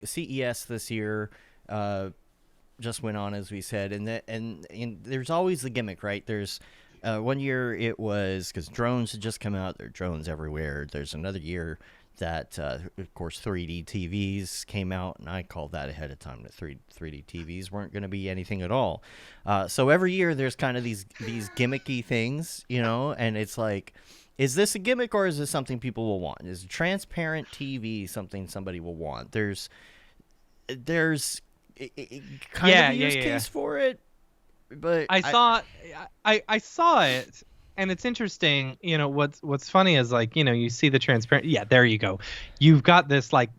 CES this year just went on, as we said, and there's always the gimmick, right? There's one year it was because drones had just come out. There are drones everywhere. There's another year that, of course, 3D TVs came out, and I called that ahead of time that 3D TVs weren't going to be anything at all. So every year there's kind of these gimmicky things, and it's like, is this a gimmick or is this something people will want? Is a transparent TV something somebody will want? There's kind of a use case for it, but I saw it, and it's interesting. What's funny is, like, you see the transparent. Yeah, there you go. You've got this like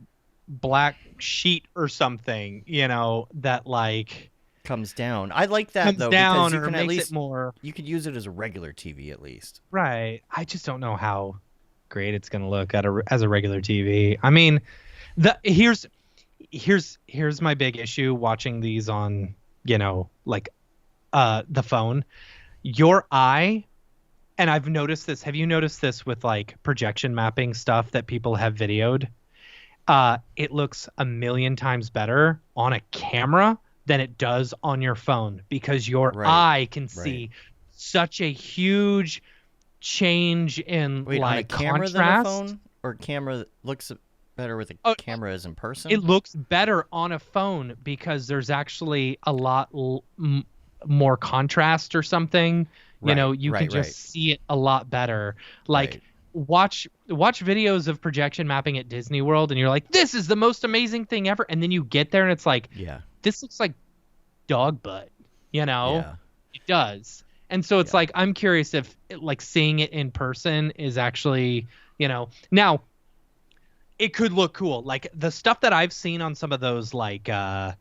black sheet or something, that like comes down. I like that comes though, down, because you or can at makes least it more. you could use it as a regular TV at least. Right. I just don't know how great it's gonna look as a regular TV. I mean, here's my big issue watching these on, like the phone. Your eye, and I've noticed this. Have you noticed this with like projection mapping stuff that people have videoed? It looks a million times better on a camera than it does on your phone, because your eye can see such a huge change in on a camera contrast. than a phone, or camera looks better with a camera as in person? It looks better on a phone because there's actually a lot more contrast or something. You can just see it a lot better. Like, watch videos of projection mapping at Disney World, and you're like, this is the most amazing thing ever. And then you get there and it's like, this looks like dog butt, It does. And so it's like, I'm curious if like seeing it in person is actually, now it could look cool. Like the stuff that I've seen on some of those, like the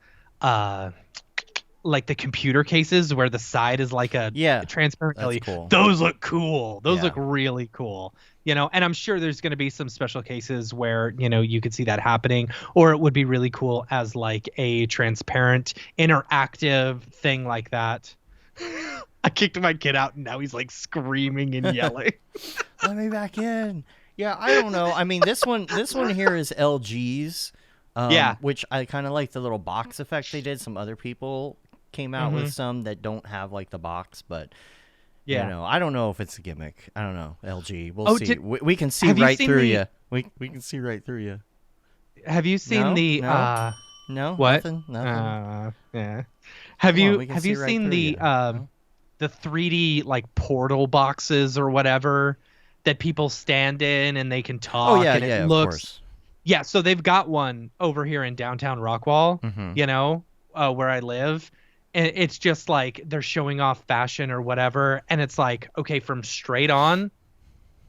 computer cases where the side is like a transparent LED. Cool. Those look cool. Those look really cool. And I'm sure there's going to be some special cases where, you could see that happening, or it would be really cool as like a transparent interactive thing like that. I kicked my kid out and now he's like screaming and yelling. Let me back in. Yeah, I don't know. I mean, this one here is LG's. Which I kind of like the little box effect they did. Some other people came out with some that don't have like the box, but I don't know if it's a gimmick. I don't know. LG, we'll see. We can see right through you. We can see right through you. Have you seen No. What? Nothing. Yeah. Have you seen the 3D like portal boxes or whatever that people stand in and they can talk? Oh yeah, and it of looks, course. Yeah, so they've got one over here in downtown Rockwall, where I live. And it's just like they're showing off fashion or whatever. And it's like, okay, from straight on,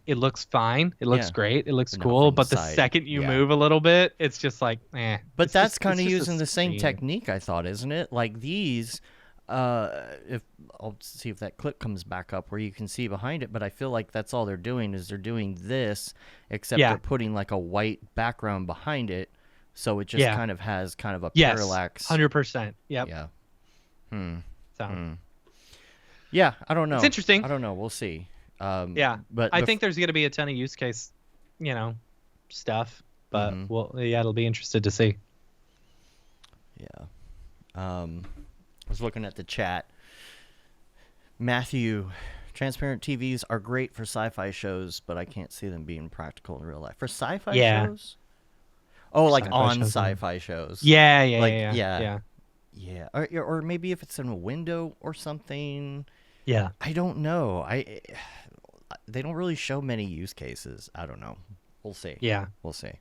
it looks fine. It looks great. It looks cool. But the second you move a little bit, it's just like, eh. But that's kind of using the same technique, I thought, isn't it? Like these, if I'll see if that clip comes back up where you can see behind it. But I feel like that's all they're doing is they're doing this, except they're putting like a white background behind it. So it just kind of has kind of a parallax. 100%. Yep. Yeah. Yeah, I don't know. It's interesting. I don't know. We'll see. But I think there's going to be a ton of use case, stuff. But it'll be interested to see. Yeah. I was looking at the chat. Matthew, transparent TVs are great for sci-fi shows, but I can't see them being practical in real life. For sci-fi shows? Oh, like sci-fi on shows, sci-fi shows. Yeah. Yeah, or maybe if it's in a window or something. Yeah, I don't know. They don't really show many use cases. I don't know. We'll see. Yeah, we'll see.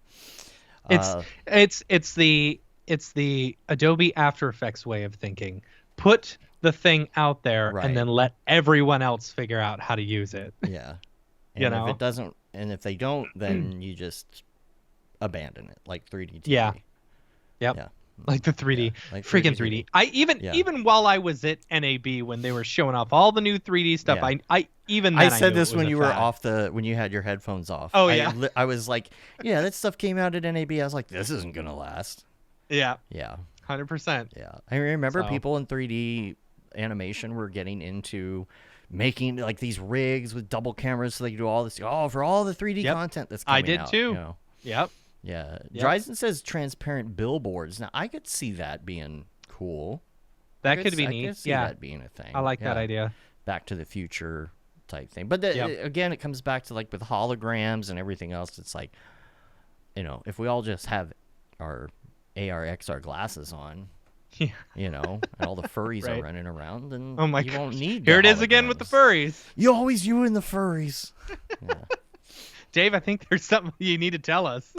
It's the Adobe After Effects way of thinking. Put the thing out there and then let everyone else figure out how to use it. Yeah, and if it doesn't, and if they don't, then you just abandon it, like 3D TV. Yeah. Yep. Yeah. Like the 3D, like freaking 3D. I even while I was at NAB when they were showing off all the new 3D stuff, I said this when you were when you had your headphones off. Oh yeah, I was like, yeah, that stuff came out at NAB. I was like, this isn't gonna last. Yeah, 100%. Yeah, I remember people in 3D animation were getting into making like these rigs with double cameras so they could do all this. Oh, for all the 3D content that's coming out. I did too. Yep. Yeah. Yep. Dryzen says transparent billboards. Now, I could see that being cool. That could be neat. I could see yeah. that being a thing. I like that idea. Back to the Future type thing. But again, it comes back to like with holograms and everything else. It's like, if we all just have our AR XR glasses on, and all the furries are running around, then you won't need. Here it is again with the furries. You and the furries. Dave, I think there's something you need to tell us.